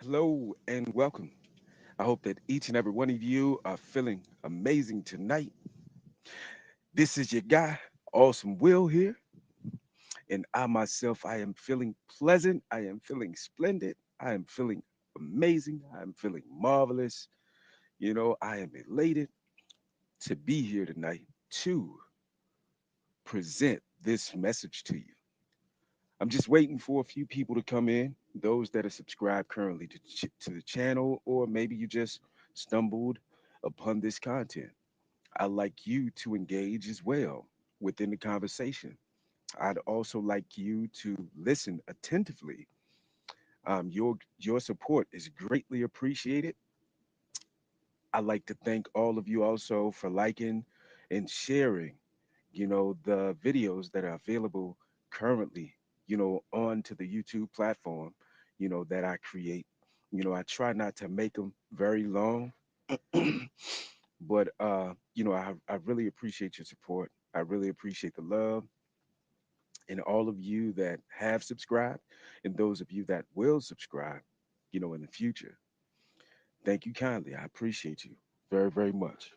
Hello and welcome. I hope that each and every one of you are feeling amazing tonight. This is your guy, Awesome Will here, and I myself, I am feeling pleasant. I am feeling splendid. I am feeling amazing. I am feeling marvelous. I am elated to be here tonight to present this message to you. I'm just waiting for a few people to come in, those that are subscribed currently to the channel, or maybe you just stumbled upon this content. I'd like you to engage as well within the conversation. I'd also like you to listen attentively. Your support is greatly appreciated. I'd like to thank all of you also for liking and sharing, the videos that are available currently, onto the YouTube platform, that I create. I try not to make them very long, but I really appreciate your support. I really appreciate the love and all of you that have subscribed and those of you that will subscribe, in the future. Thank you kindly. I appreciate you very, very much.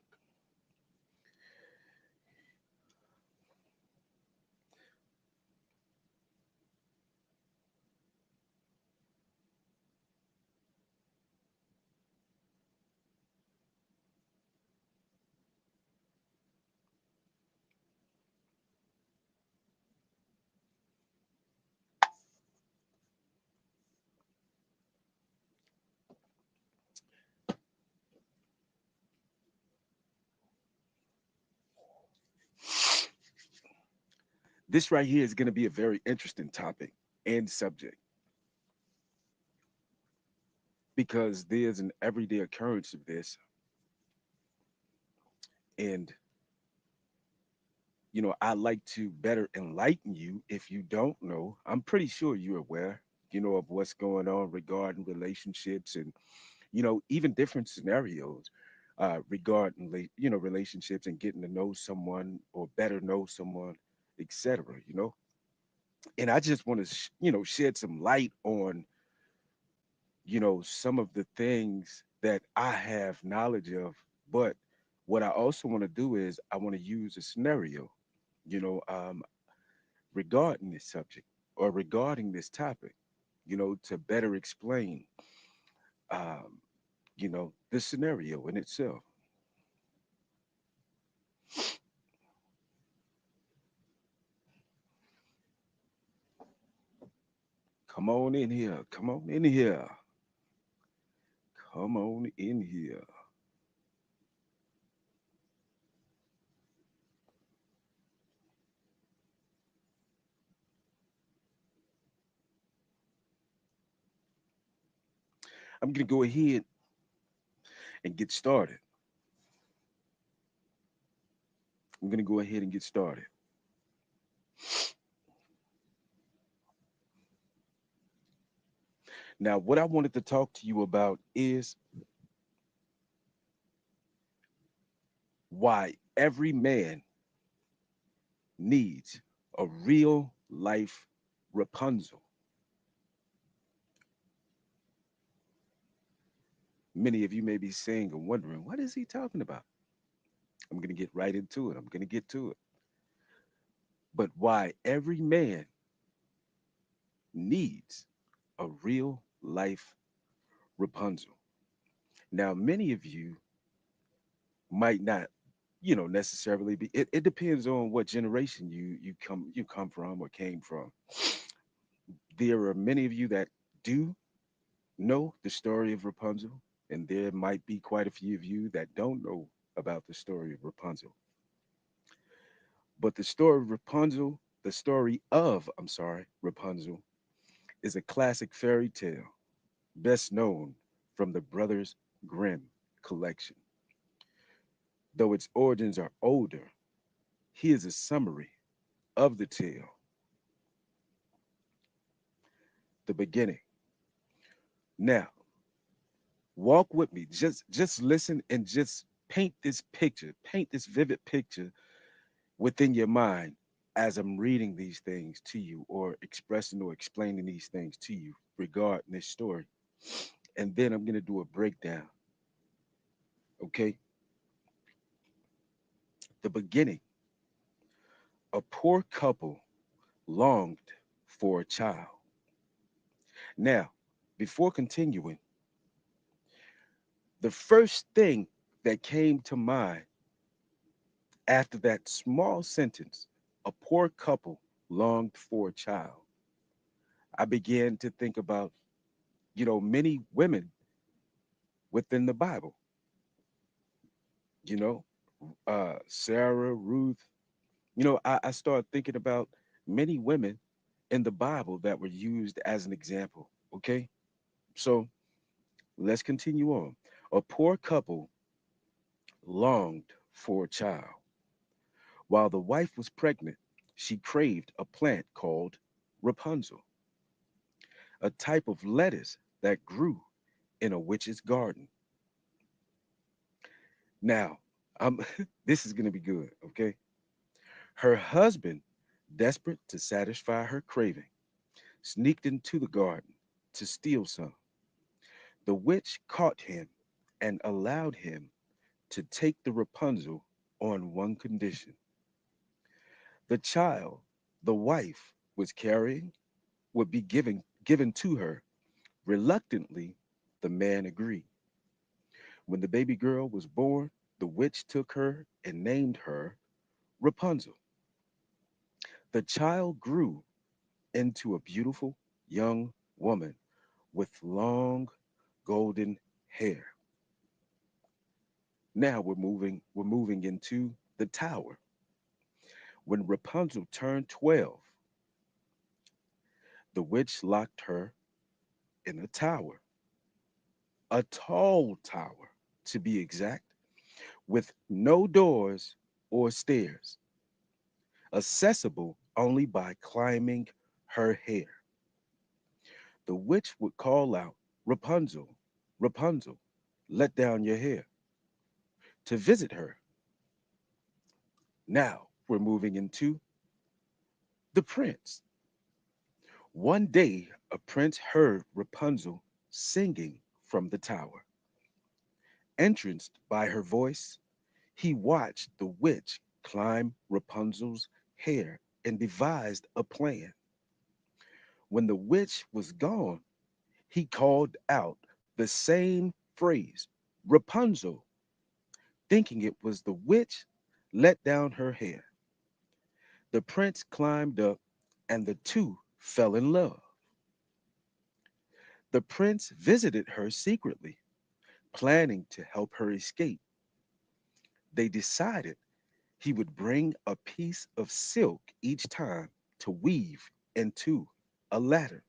This right here is going to be a very interesting topic and subject because there's an everyday occurrence of this. And, I like to better enlighten you if you don't know. I'm pretty sure you're aware, of what's going on regarding relationships and, even different scenarios regarding, relationships and getting to know someone or better know someone, etc. And I just want to, shed some light on, some of the things that I have knowledge of. But what I also want to do is I want to use a scenario, you know, um, regarding this subject or regarding this topic, to better explain, um, the scenario in itself. Come on in here. Come on in here. Come on in here. I'm going to go ahead and get started. I'm going to go ahead and get started. Now, what I wanted to talk to you about is why every man needs a real life Rapunzel. Many of you may be saying and wondering, what is he talking about? I'm going to get right into it. I'm going to get to it. But why every man needs a real life Rapunzel. Now, many of you might not, necessarily be. It depends on what generation you come from or came from. There are many of you that do know the story of Rapunzel, and there might be quite a few of you that don't know about the story of Rapunzel. But the story of, I'm sorry, Rapunzel, is a classic fairy tale, best known from the Brothers Grimm collection. Though its origins are older, here's a summary of the tale, the beginning. Now, walk with me. Just listen and just paint this vivid picture within your mind as I'm reading these things to you or expressing or explaining these things to you regarding this story. and then I'm going to do a breakdown. Okay. The beginning. A poor couple longed for a child. Now, before continuing, the first thing that came to mind after that small sentence, a poor couple longed for a child, I began to think about, many women within the Bible, you know, Sarah, Ruth. I started thinking about many women in the Bible that were used as an example. Okay. So let's continue on. A poor couple longed for a child. While the wife was pregnant, she craved a plant called Rapunzel, a type of lettuce that grew in a witch's garden. Now, I'm this is going to be good, okay? Her husband, desperate to satisfy her craving, sneaked into the garden to steal some. The witch caught him and allowed him to take the Rapunzel on one condition. The child the wife was carrying would be given to her. Reluctantly, the man agreed. When the baby girl was born, the witch took her and named her Rapunzel. The child grew into a beautiful young woman with long golden hair. Now we're moving into the tower. When Rapunzel turned 12, the witch locked her in a tower, a tall tower to be exact, with no doors or stairs, accessible only by climbing her hair. The witch would call out, Rapunzel, Rapunzel, let down your hair, to visit her. Now we're moving into the prince. One day, a prince heard Rapunzel singing from the tower. Entranced by her voice, he watched the witch climb Rapunzel's hair and devised a plan. When the witch was gone, he called out the same phrase, Rapunzel, thinking it was the witch, let down her hair. The prince climbed up and the two fell in love. The prince visited her secretly, planning to help her escape. They decided he would bring a piece of silk each time to weave into a ladder.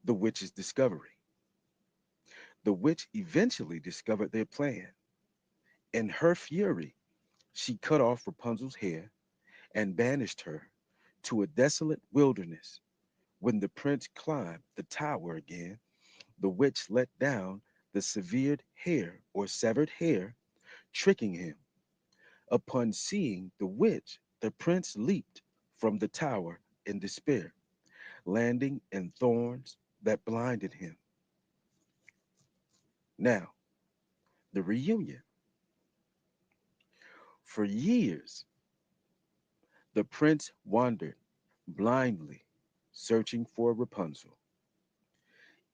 The witch's discovery. The witch eventually discovered their plan. In her fury, she cut off Rapunzel's hair and banished her to a desolate wilderness. When the prince climbed the tower again, the witch let down the severed hair or severed hair, tricking him. Upon seeing the witch, the prince leaped from the tower in despair, landing in thorns that blinded him. Now, the reunion. For years, the prince wandered blindly, searching for Rapunzel.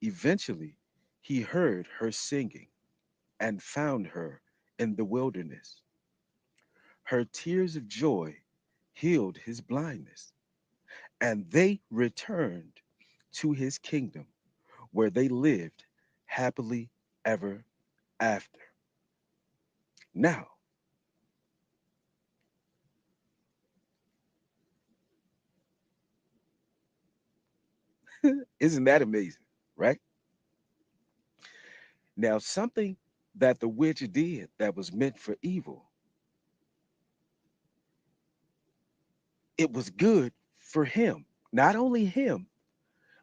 Eventually, he heard her singing and found her in the wilderness. Her tears of joy healed his blindness, and they returned to his kingdom where they lived happily ever after. Now, isn't that amazing, right? Now, something that the witch did that was meant for evil, it was good for him. Not only him,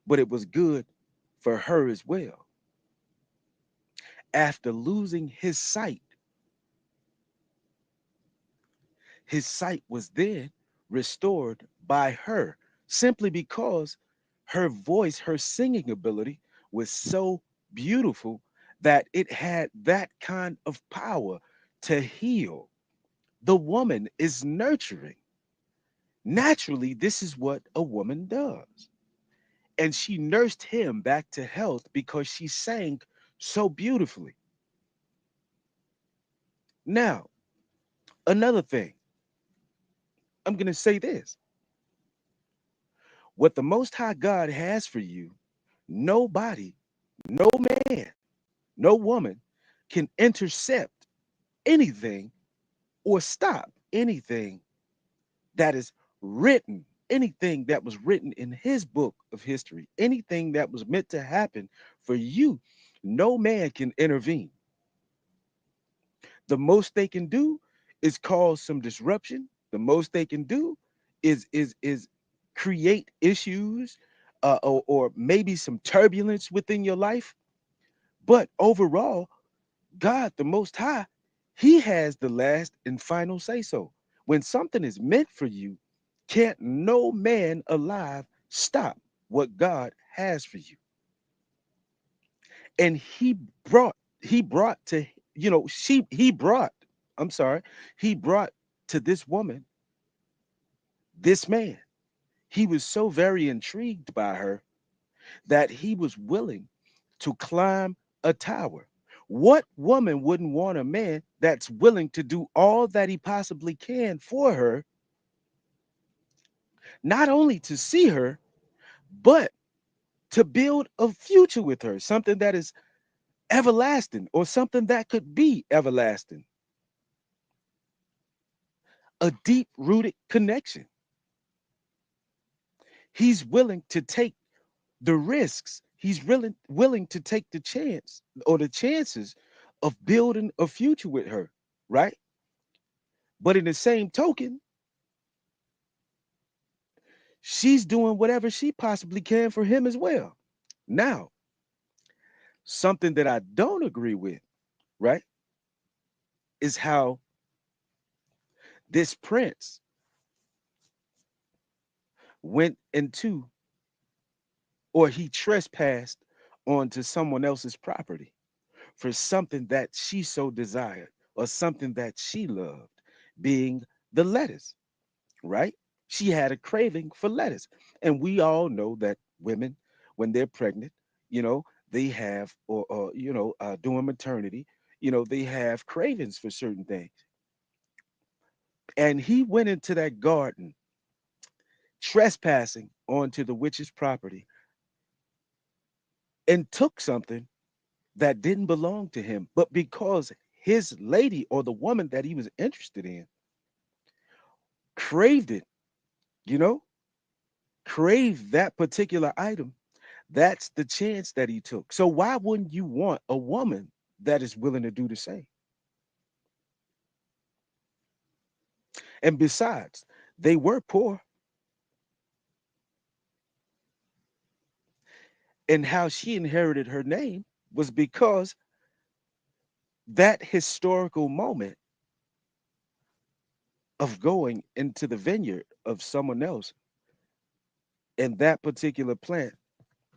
but it was good for her as well. After losing his sight was then restored by her simply because Her voice, her singing ability was so beautiful that it had that kind of power to heal. The woman is nurturing. Naturally, this is what a woman does. And she nursed him back to health because she sang so beautifully. Now, another thing, I'm going to say this: what the Most High God has for you, nobody, no man, no woman can intercept anything or stop anything that is written, anything that was written in his book of history, anything that was meant to happen for you. No man can intervene. The most they can do is cause some disruption. The most they can do is create issues, or maybe some turbulence within your life. But overall, God, the Most High, He has the last and final say so. When something is meant for you, can't no man alive stop what God has for you. And he brought to, he brought, I'm sorry, he brought to this woman, this man. He was so very intrigued by her that he was willing to climb a tower. What woman wouldn't want a man that's willing to do all that he possibly can for her, not only to see her, but to build a future with her, something that is everlasting or something that could be everlasting, a deep rooted connection. He's willing to take the risks. He's willing to take the chance or the chances of building a future with her, right? But in the same token, she's doing whatever she possibly can for him as well. Now, something that I don't agree with, right, is how this prince went into, or he trespassed onto someone else's property for something that she so desired or something that she loved, being the lettuce, right? She had a craving for lettuce. And we all know that women, when they're pregnant, you know, they have, or doing maternity, they have cravings for certain things. And he went into that garden, trespassing onto the witch's property, and took something that didn't belong to him. But because his lady or the woman that he was interested in craved it, you know, craved that particular item, that's the chance that he took. So why wouldn't you want a woman that is willing to do the same? And besides, they were poor, and how she inherited her name was because that historical moment of going into the vineyard of someone else, and that particular plant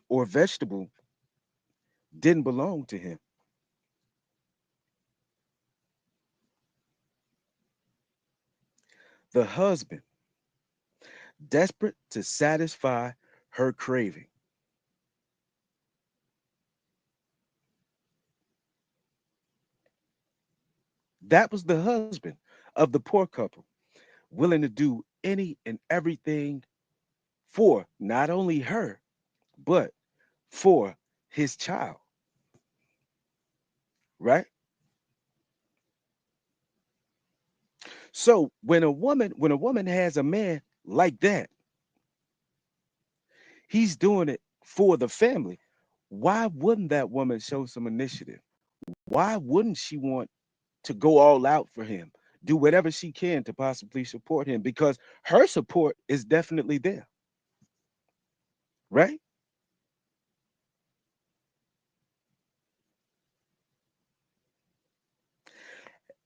or vegetable didn't belong to him. The husband, desperate to satisfy her craving, that was the husband of the poor couple, willing to do any and everything for not only her, but for his child, right? So when a woman has a man like that, he's doing it for the family. Why wouldn't that woman show some initiative? Why wouldn't she want to go all out for him? Do whatever she can to possibly support him, because her support is definitely there, right?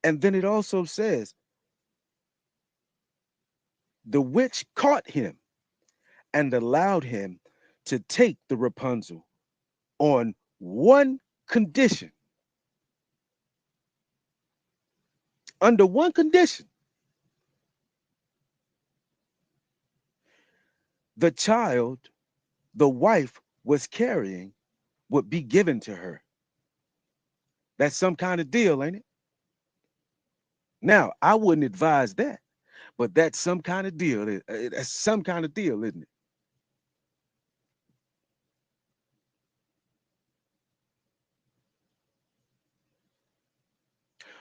And then it also says the witch caught him and allowed him to take the Rapunzel on one condition. Under one condition, the child the wife was carrying would be given to her. That's some kind of deal, ain't it? Now, I wouldn't advise that, but that's some kind of deal. That's some kind of deal, isn't it?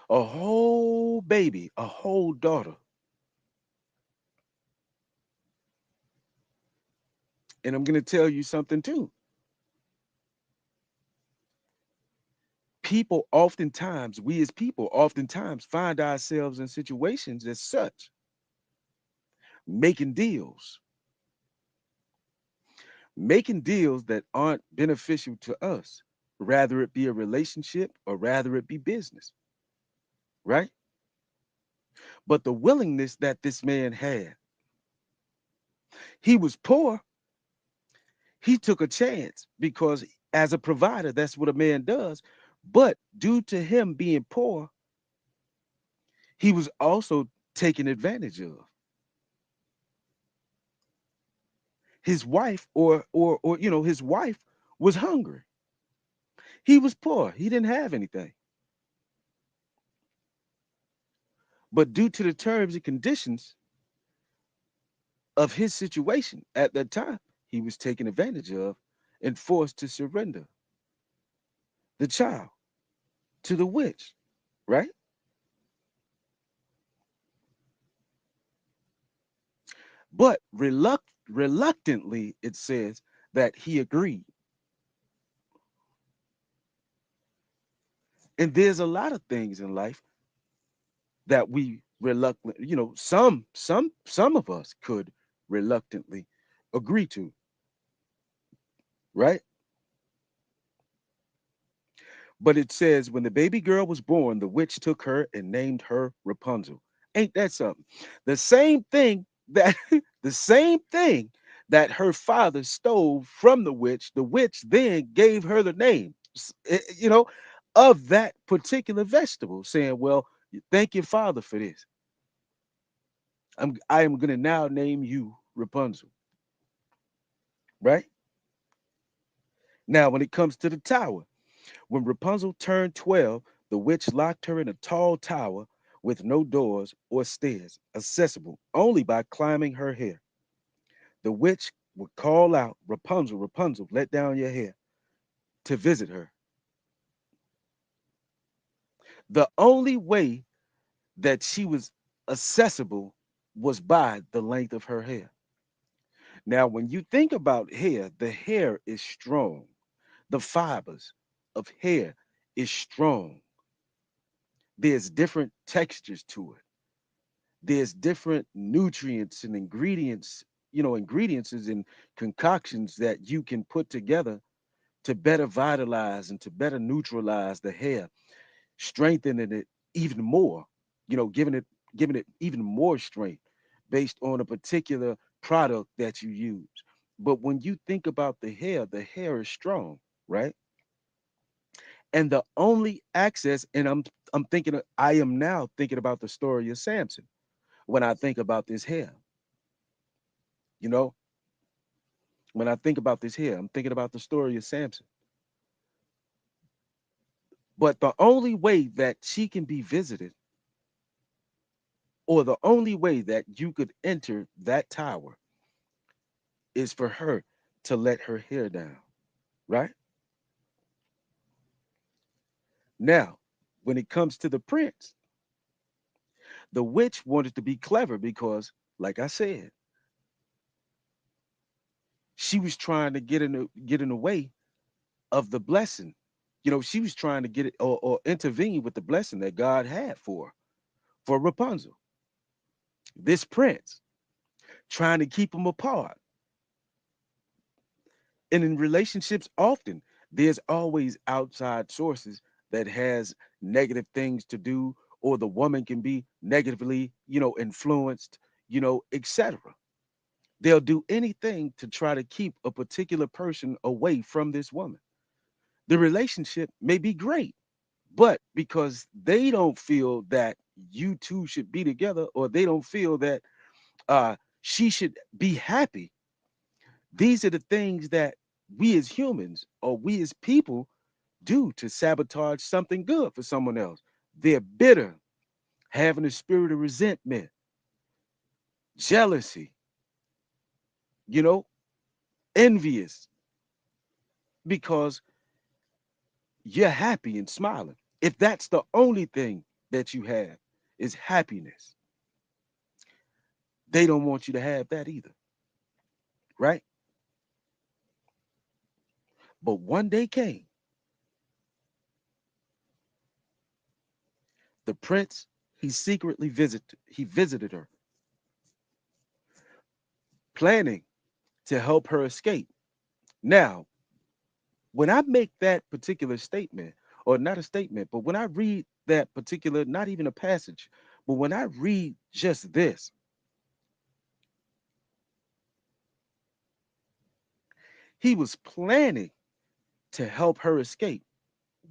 A whole baby, a whole daughter. And I'm going to tell you something too. We as people, oftentimes find ourselves in situations as such, making deals, making deals that aren't beneficial to us, rather it be a relationship or rather it be business, right? But the willingness that this man had, he was poor, he took a chance because as a provider, that's what a man does. But due to him being poor, he was also taken advantage of. His wife or his wife was hungry. He was poor. He didn't have anything. But due to the terms and conditions of his situation at that time, he was taken advantage of and forced to surrender the child to the witch, right? But reluctantly, it says that he agreed. And there's a lot of things in life that we reluctant, some of us could reluctantly agree to, right? But it says when the baby girl was born, the witch took her and named her Rapunzel. Ain't that something? The same thing that the same thing that her father stole from the witch then gave her the name, of that particular vegetable, saying, "Well, thank your father for this. I am gonna now name you Rapunzel." Right? Now, when it comes to the tower, when Rapunzel turned 12, the witch locked her in a tall tower with no doors or stairs, accessible only by climbing her hair. The witch would call out, "Rapunzel, Rapunzel, let down your hair," to visit her. The only way that she was accessible was by the length of her hair. Now, when you think about hair, the hair is strong. The fibers of hair is strong. There's different textures to it. There's different nutrients and ingredients and concoctions that you can put together to better vitalize and to better neutralize the hair, strengthening it even more, giving it even more strength based on a particular product that you use. But when you think about the hair is strong, right? And the only access, and I am now thinking about the story of Samson when I think about this hair. You know, when I think about this hair, I'm thinking about the story of Samson. But the only way that she can be visited, or the only way that you could enter that tower, is for her to let her hair down, right? Now, when it comes to the prince, the witch wanted to be clever because, like I said, she was trying to get in the way of the blessing. She was trying to get it or intervene with the blessing that God had for Rapunzel, this prince, trying to keep them apart. And in relationships, often there's always outside sources that has negative things to do, or the woman can be negatively, influenced, etc. They'll do anything to try to keep a particular person away from this woman. The relationship may be great, but because they don't feel that you two should be together, or they don't feel that she should be happy, these are the things that we as humans or we as people do to sabotage something good for someone else. They're bitter, having a spirit of resentment, jealousy, you know, envious, because you're happy and smiling. If that's the only thing that you have is happiness, they don't want you to have that either, right? But one day came, the prince, he visited her, planning to help her escape. Now, when I make that particular statement, or not a statement, but when I read that particular, not even a passage, but when I read just this, he was planning to help her escape.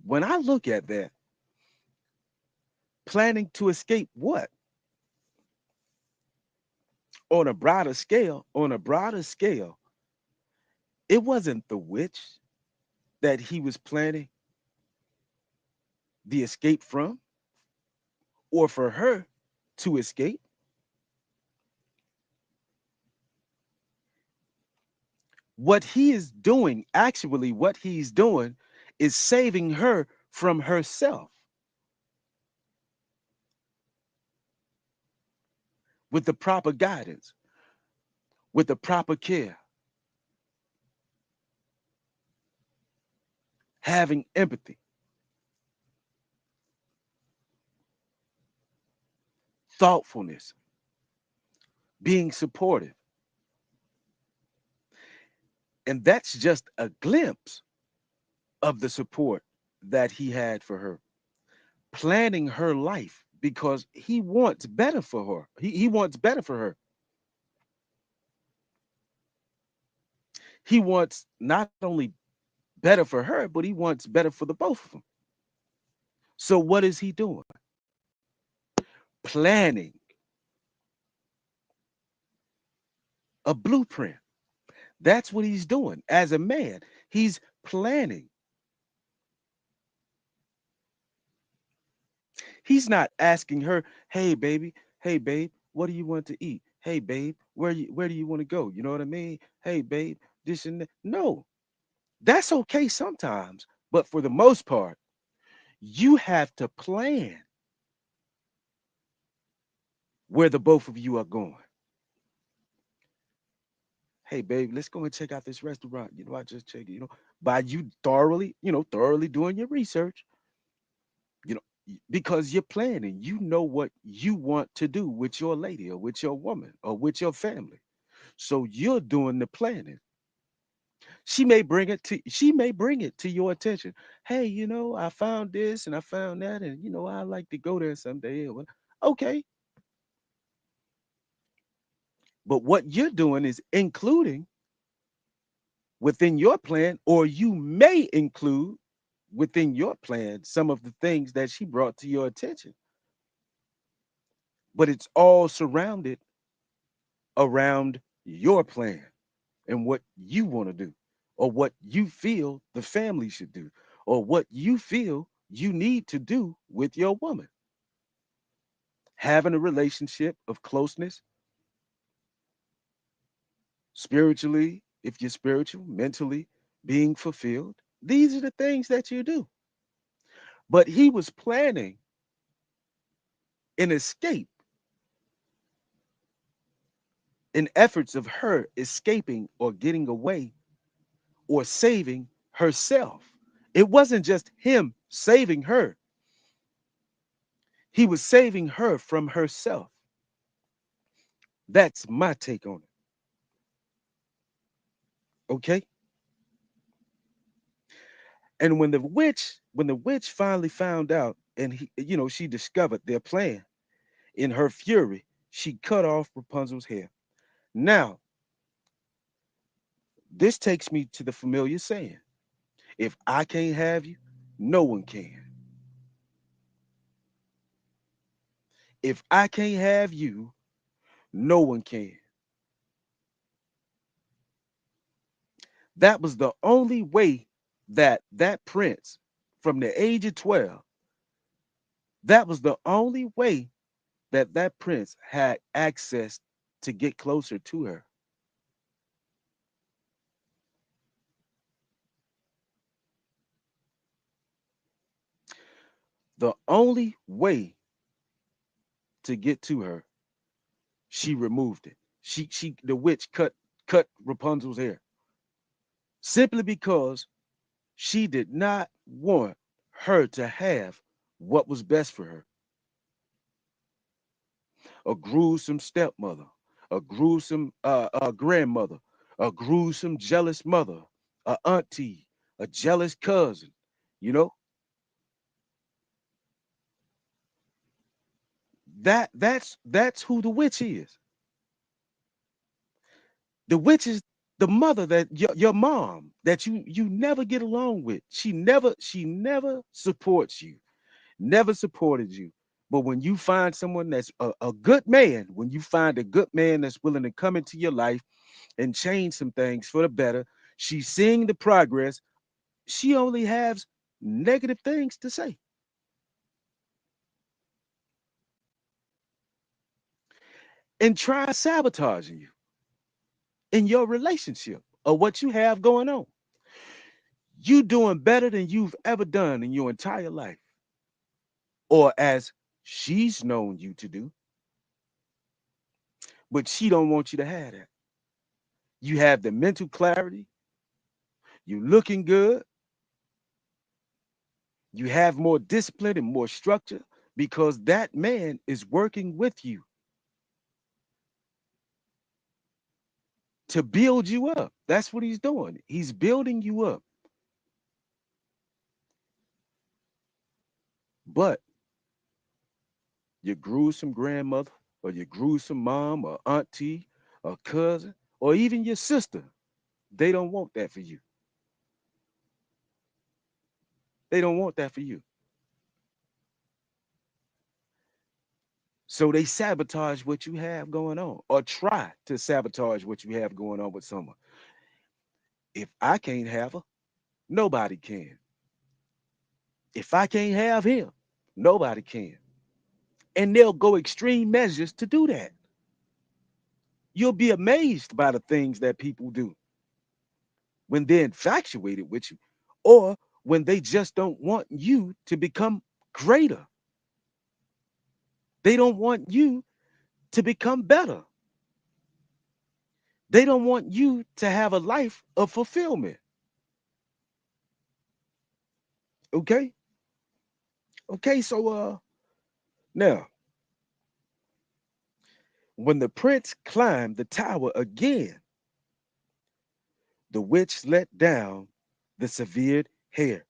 When I look at that, planning to escape what? On a broader scale, it wasn't the witch that he was planning the escape from, or for her to escape. What he is doing, actually, what he's doing is saving her from herself with the proper guidance, with the proper care, having empathy, thoughtfulness, being supportive. And that's just a glimpse of the support that he had for her, planning her life because he wants better for her. He wants better for her. He wants not only better for her, but he wants better for the both of them. So what is he doing? Planning a blueprint. That's what he's doing as a man. He's planning. He's not asking her, "Hey baby, hey babe, what do you want to eat? Hey babe, where do you want to go?" You know what I mean? "Hey babe, this and that." No, that's okay sometimes, but for the most part, you have to plan where the both of you are going. "Hey babe, let's go and check out this restaurant. I just checked it, by you thoroughly doing your research, because you're planning. You know what you want to do with your lady or with your woman or with your family. So you're doing the planning. She may bring it to your attention. "Hey, I found this and I found that, and I like to go there someday." Okay, but what you're doing is including within your plan, or you may include within your plan some of the things that she brought to your attention, but it's all surrounded around your plan and what you want to do, or what you feel the family should do, or what you feel you need to do with your woman. Having a relationship of closeness, spiritually, if you're spiritual, mentally, being fulfilled. These are the things that you do. But he was planning an escape in efforts of her escaping or getting away or saving herself. It wasn't just him saving her, he was saving her from herself. That's my take on it. Okay. And when the witch finally found out, and she discovered their plan, in her fury, she cut off Rapunzel's hair. Now, This takes me to the familiar saying, if I can't have you, no one can. If I can't have you, no one can. That was the only way that prince, from the age of 12, that was the only way that prince had access to get closer to her. The only way to get to her, she removed it. The witch cut Rapunzel's hair simply because she did not want her to have what was best for her. A gruesome stepmother, a gruesome grandmother, a gruesome jealous mother, a auntie, a jealous cousin. You know, that's who the witch is. The witch is the mother that your mom that you never get along with. She never supports you, never supported you. But when you find someone that's a good man, when you find a good man that's willing to come into your life and change some things for the better, she's seeing the progress. She only has negative things to say and try sabotaging you in your relationship or what you have going on. You doing better than you've ever done in your entire life, or as she's known you to do, but she don't want you to have that. You have the mental clarity, you looking good, you have more discipline and more structure because that man is working with you to build you up. That's what he's doing. He's building you up. But your gruesome grandmother or your gruesome mom or auntie or cousin or even your sister, they don't want that for you. They don't want that for you. So they sabotage what you have going on or try to sabotage what you have going on with someone. If I can't have her, nobody can. If I can't have him, nobody can. And they'll go extreme measures to do that. You'll be amazed by the things that people do when they're infatuated with you or when they just don't want you to become greater. They don't want you to become better. They don't want you to have a life of fulfillment. Okay? Okay, so now when the prince climbed the tower again, the witch let down the severed hair,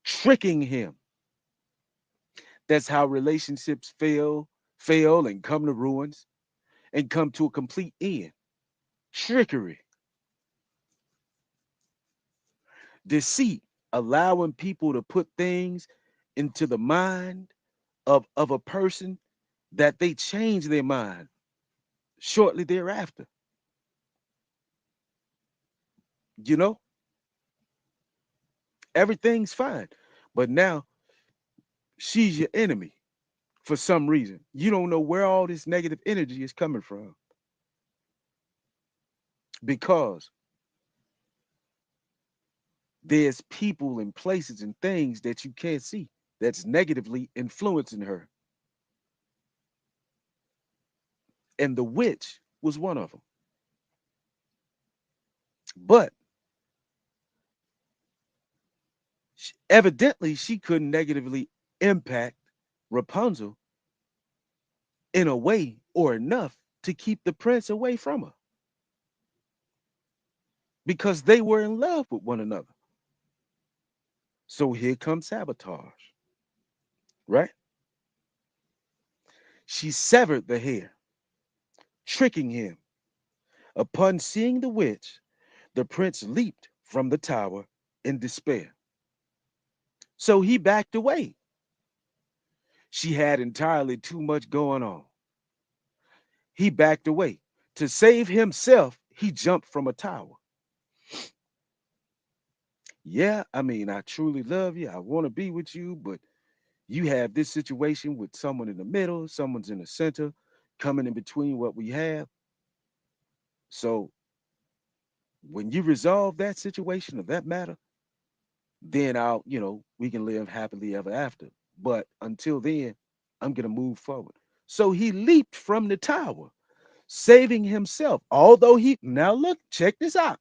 tricking him. That's how relationships fail and come to ruins and come to a complete end. Trickery, deceit, allowing people to put things into the mind of a person that they change their mind shortly thereafter. You know, everything's fine. But now she's your enemy for some reason. You don't know where all this negative energy is coming from because there's people and places and things that you can't see that's negatively influencing her. And the witch was one of them. But evidently, she couldn't negatively impact Rapunzel in a way or enough to keep the prince away from her because they were in love with one another. So here comes sabotage, right? She severed the hair, tricking him. Upon seeing the witch, The prince leaped from the tower in despair. So he backed away. She had entirely too much going on. He backed away. To save himself, he jumped from a tower. Yeah, I mean, I truly love you. I want to be with you, but you have this situation with someone in the middle, someone's in the center, coming in between what we have. So when you resolve that situation or that matter, then we can live happily ever after. But until then, I'm going to move forward. So he leaped from the tower, saving himself. Although now look, check this out.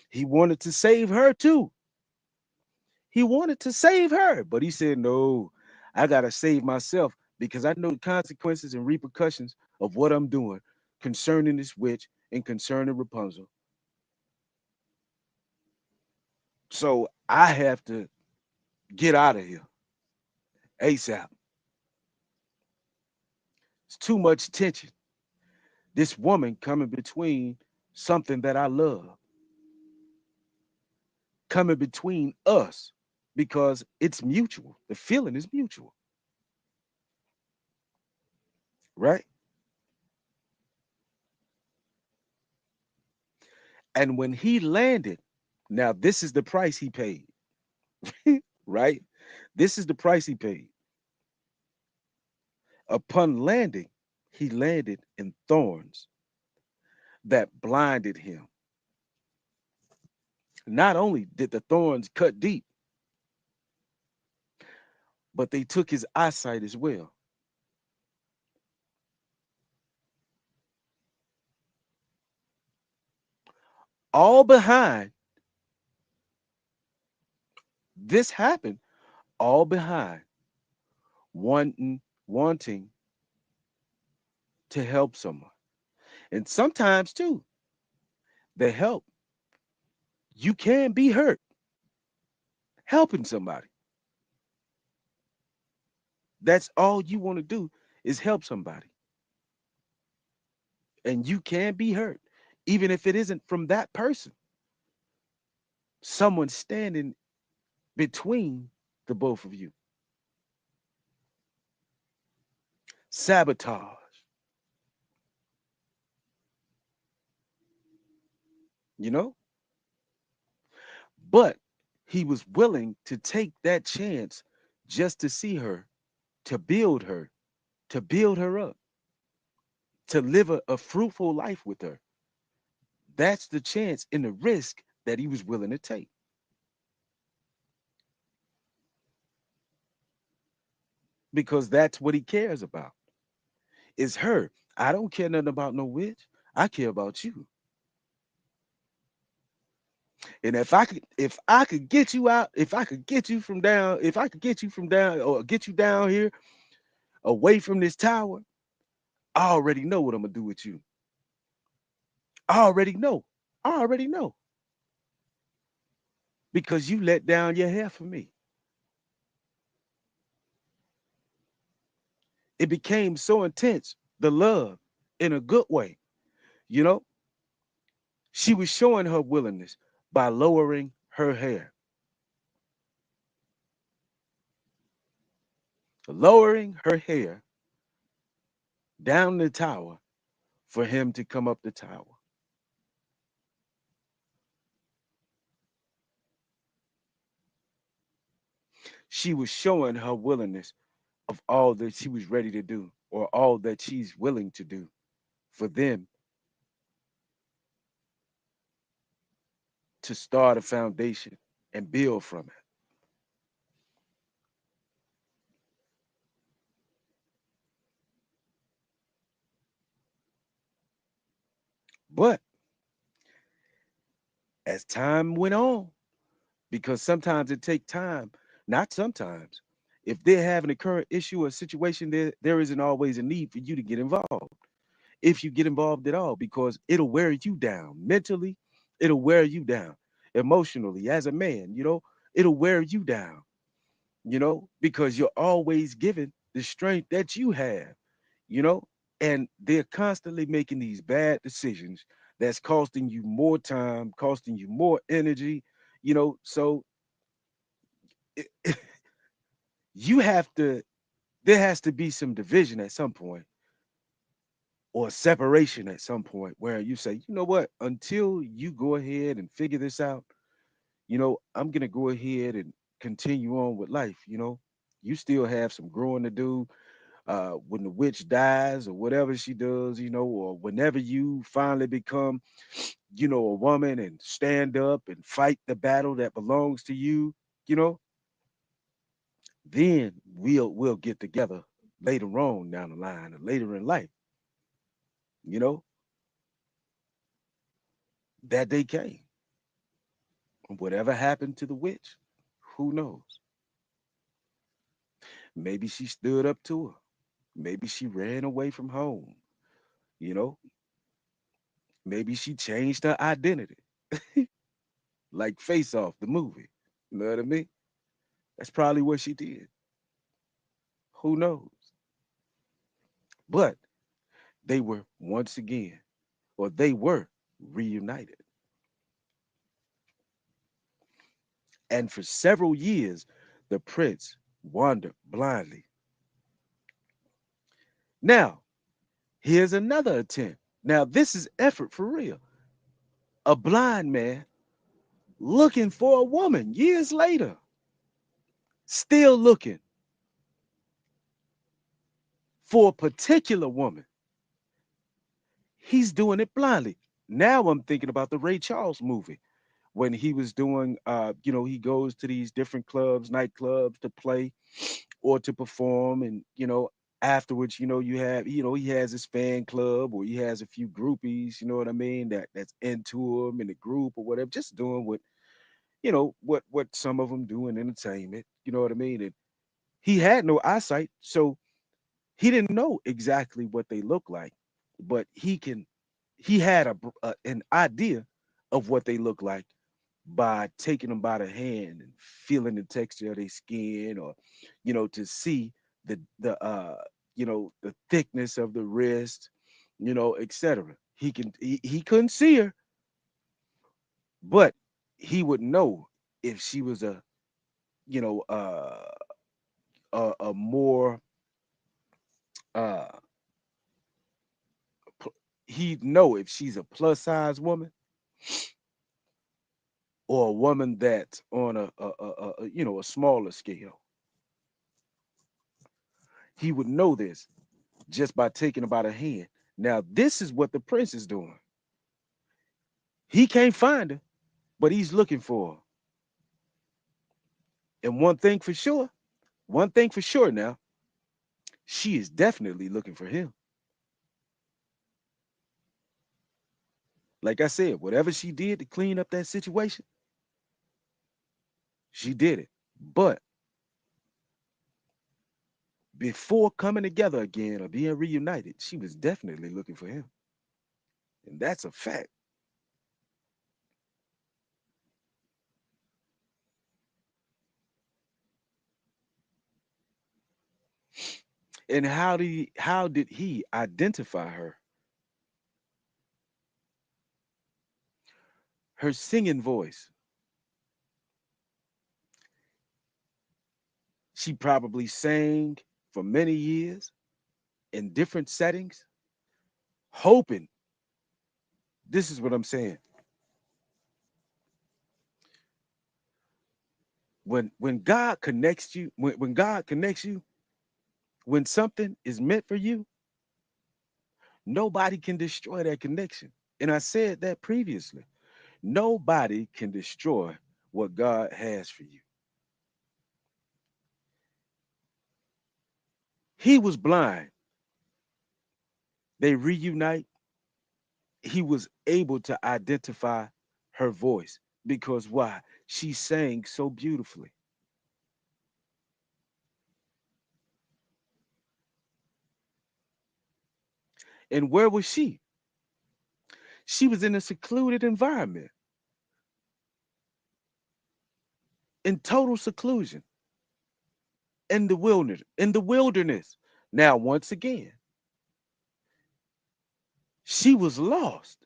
He wanted to save her too. He wanted to save her, but he said, no, I got to save myself because I know the consequences and repercussions of what I'm doing concerning this witch and concerning Rapunzel. So I have to get out of here ASAP. It's too much tension. This woman coming between something that I love, coming between us because it's mutual. The feeling is mutual, right? And when he landed, now this is the price he paid, right? This is the price he paid. Upon landing, he landed in thorns that blinded him. Not only did the thorns cut deep, but they took his eyesight as well. All behind this happened, all behind wanting to help someone. And sometimes too, the help, you can be hurt helping somebody. That's all you want to do is help somebody. And you can be hurt, even if it isn't from that person. Someone standing between the both of you. Sabotage, you know? But he was willing to take that chance just to see her, to build her, to build her up, to live a fruitful life with her. That's the chance and the risk that he was willing to take because that's what he cares about is her. I don't care nothing about no witch. I care about you. And if I could get you out, if I could get you from down, if I could get you from down or get you down here away from this tower, I already know what I'm gonna do with you. I already know. I already know because you let down your hair for me. It became so intense, the love in a good way. You know, she was showing her willingness by lowering her hair down the tower for him to come up the tower. She was showing her willingness of all that she was ready to do or all that she's willing to do for them to start a foundation and build from it. But as time went on, because sometimes it takes time, not sometimes, if they're having a current issue or situation, there isn't always a need for you to get involved. If you get involved at all, because it'll wear you down mentally, it'll wear you down emotionally as a man, it'll wear you down, because you're always given the strength that you have, you know, and they're constantly making these bad decisions that's costing you more time, costing you more energy, so it, you have to there has to be some division at some point or separation at some point where you say, you know what, until you go ahead and figure this out, I'm going to go ahead and continue on with life. You still have some growing to do. When the witch dies or whatever she does, or whenever you finally become, a woman and stand up and fight the battle that belongs to you, you know, then we'll get together later on down the line or later in life, you know, that day came. Whatever happened to the witch, who knows? Maybe she stood up to her. Maybe she ran away from home, you know, maybe she changed her identity, like Face Off, the movie. You know what I mean? That's probably what she did. Who knows? But they were once again, or they were reunited. And for several years, the prince wandered blindly. Now, here's another attempt. Now, this is effort for real. A blind man looking for a woman years later, still looking for a particular woman. He's doing it blindly. Now I'm thinking about the Ray Charles movie when he was doing, he goes to these different clubs, nightclubs to play or to perform. And, afterwards, he has his fan club or he has a few groupies, you know what I mean, that's into him in the group or whatever, just doing what some of them do in entertainment, you know what I mean? And he had no eyesight, so he didn't know exactly what they look like, but he had an idea of what they look like by taking them by the hand and feeling the texture of their skin, or to see the thickness of the wrist, etc. He couldn't see her, but he would know if she was you know uh a more uh he'd know if she's a plus size woman or a woman that's on a smaller scale. He would know this just by taking about a hand. Now, this is what the prince is doing. He can't find her, but he's looking for her. And one thing for sure now, she is definitely looking for him. Like I said, whatever she did to clean up that situation, she did it. But before coming together again or being reunited, she was definitely looking for him. And that's a fact. And how did he identify her? Her singing voice. She probably sang for many years in different settings, hoping. This is what I'm saying. When God connects you, when God connects you, when something is meant for you, nobody can destroy that connection. And I said that previously. Nobody can destroy what God has for you. He was blind. They reunite. He was able to identify her voice because why? She sang so beautifully. And where was she? She was in a secluded environment, in total seclusion, in the wilderness. Now, once again, she was lost.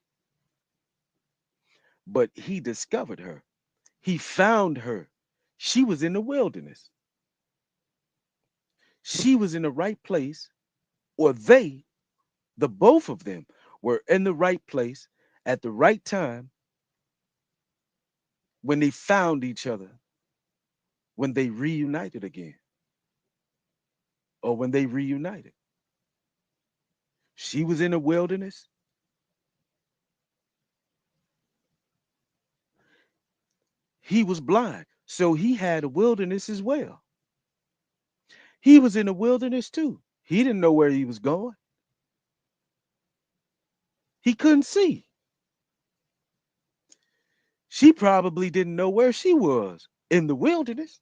but he discovered her. He found her. She was in the wilderness. She was in the right place, or they, the both of them, were in the right place at the right time when they found each other, when they reunited again, or when they reunited. She was in the wilderness. He was blind. So he had a wilderness as well. He was in the wilderness too. He didn't know where he was going. He couldn't see. She probably didn't know where she was in the wilderness.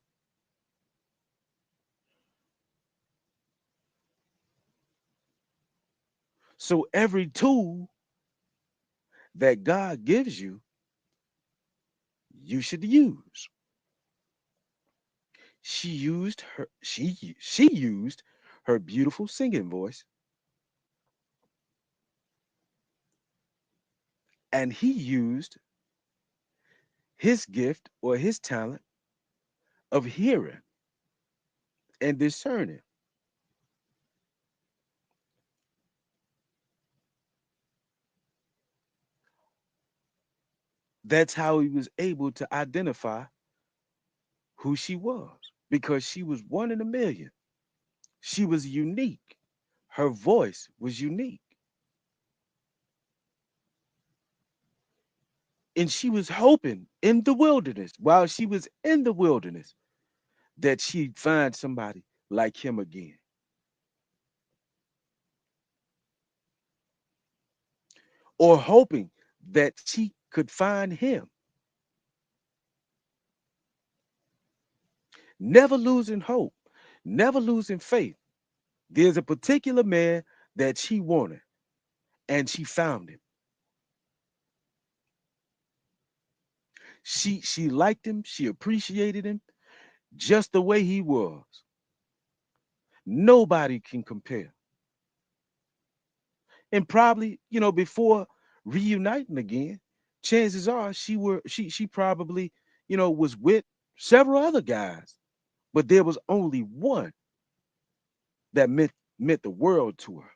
So every tool that God gives you, you should use. She used her beautiful singing voice, and he used his gift or his talent of hearing and discerning. That's how he was able to identify who she was, because she was one in a million. She was unique. Her voice was unique. And she was hoping in the wilderness, while she was in the wilderness, that she'd find somebody like him again, or hoping that she could find him, never losing hope, never losing faith. There's a particular man that she wanted, and she found him. She liked him, she appreciated him just the way he was. Nobody can compare. And probably, before reuniting again, chances are she probably, was with several other guys, but there was only one that meant the world to her.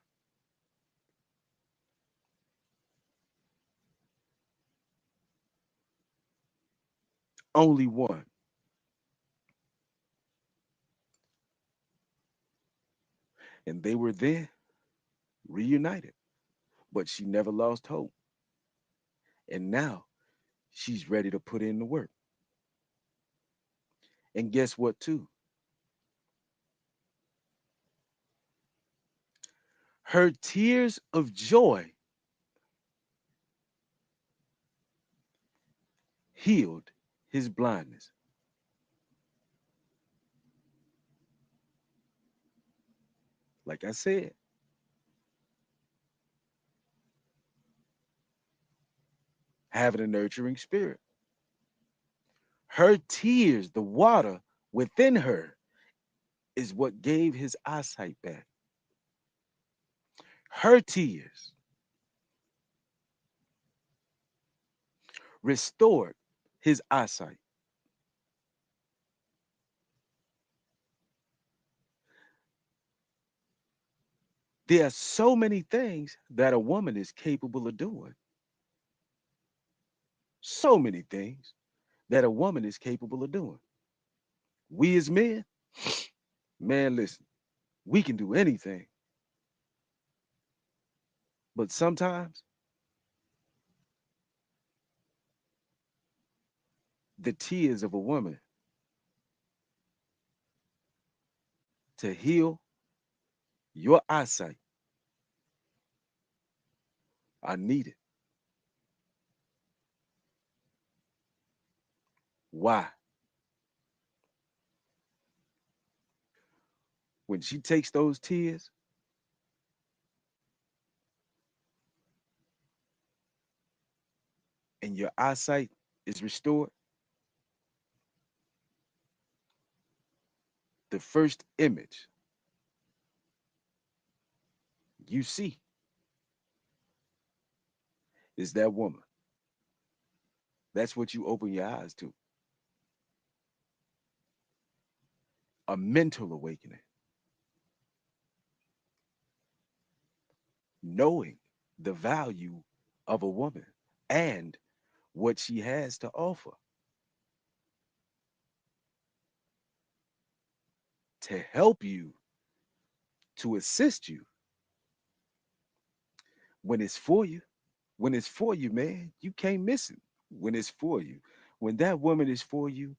Only one. And they were then reunited. But she never lost hope. And now she's ready to put in the work. And guess what, too? Her tears of joy healed his blindness. Like I said, having a nurturing spirit. Her tears, the water within her, is what gave his eyesight back. Her tears restored his eyesight. There are so many things that a woman is capable of doing. So many things that a woman is capable of doing. We as men, man, listen, we can do anything. But sometimes the tears of a woman to heal your eyesight are needed. Why? When she takes those tears and your eyesight is restored, the first image you see is that woman. That's what you open your eyes to. A mental awakening, knowing the value of a woman and what she has to offer to help you, to assist you when it's for you. When it's for you, man, you can't miss it. When it's for you, when that woman is for you,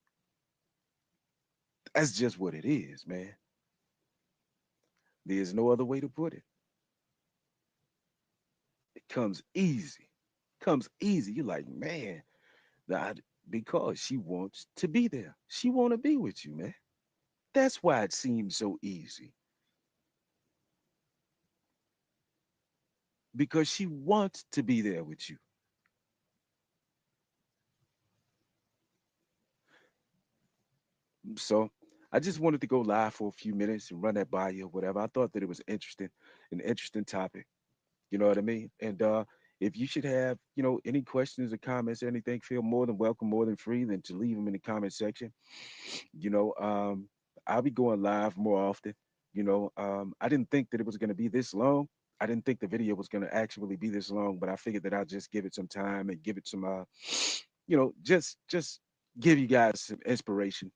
that's just what it is, man. There's no other way to put it. It comes easy. Comes easy. You're like, man, that because she wants to be there. She want to be with you, man. That's why it seems so easy. Because she wants to be there with you. So I just wanted to go live for a few minutes and run that by you or whatever. I thought that it was interesting, an interesting topic. You know what I mean? And if you should have, any questions or comments or anything, feel more than welcome, more than free than to leave them in the comment section. You know, I'll be going live more often. I didn't think that it was going to be this long. I didn't think the video was going to actually be this long, but I figured that I'll just give it some time and give it some, just give you guys some inspiration.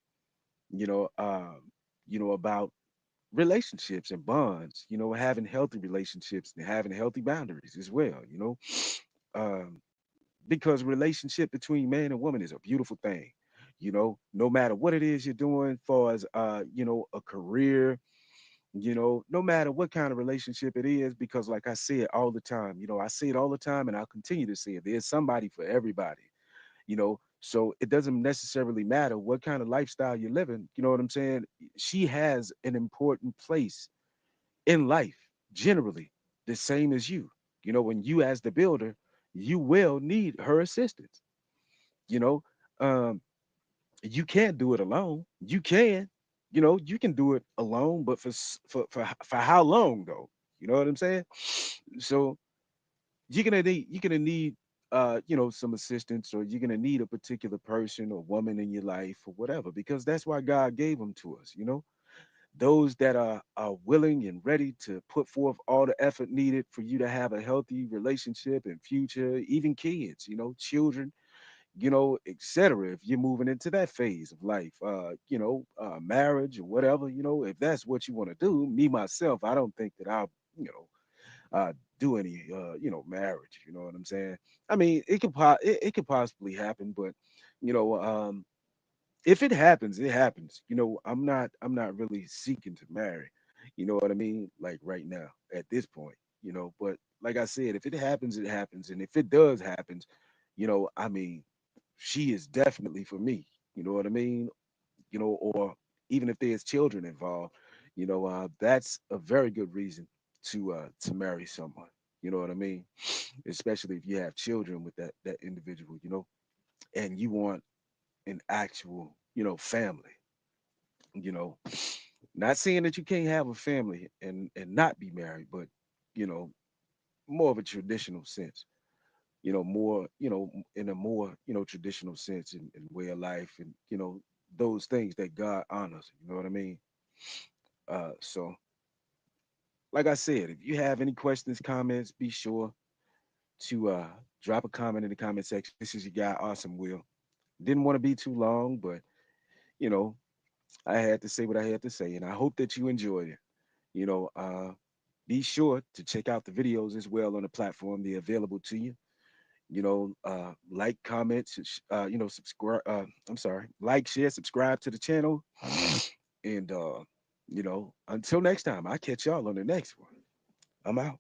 You know, about relationships and bonds, having healthy relationships and having healthy boundaries as well, um, because relationship between man and woman is a beautiful thing. No matter what it is you're doing, far as a career, no matter what kind of relationship it is, because like I say it all the time, I say it all the time, and I'll continue to say it. There's somebody for everybody. So it doesn't necessarily matter what kind of lifestyle you're living. You know what I'm saying? She has an important place in life, generally, the same as you. When you, as the builder, you will need her assistance. You know, um, you can't do it alone. You can, you can do it alone, but for how long though? You know what I'm saying? So you're gonna need some assistance, or you're gonna need a particular person or woman in your life or whatever, because that's why God gave them to us. Those that are willing and ready to put forth all the effort needed for you to have a healthy relationship and future, even kids, children, etc. If you're moving into that phase of life, marriage or whatever, if that's what you want to do. Me myself, I don't think that I'll, do any, marriage. You know what I'm saying? I mean, it could possibly happen, but you know, um, if it happens, it happens. I'm not really seeking to marry. You know what I mean? Like right now, at this point, But like I said, if it happens, it happens, and if it does happen, I mean, she is definitely for me. You know what I mean? Or even if there's children involved, that's a very good reason to marry someone. You know what I mean? Especially if you have children with that individual, and you want an actual, family. You know, Not saying that you can't have a family and not be married, but you know, more of a traditional sense. More, in a more, traditional sense and way of life, and those things that God honors. You know what I mean? So like I said, if you have any questions, comments, be sure to drop a comment in the comment section. This is your guy, Awesome Will. Didn't want to be too long, but you know, I had to say what I had to say, and I hope that you enjoyed it. You know, uh, be sure to check out the videos as well on the platform. They're available to you. Like, comment, subscribe. I'm sorry, like, share, subscribe to the channel, and until next time, I catch y'all on the next one. I'm out.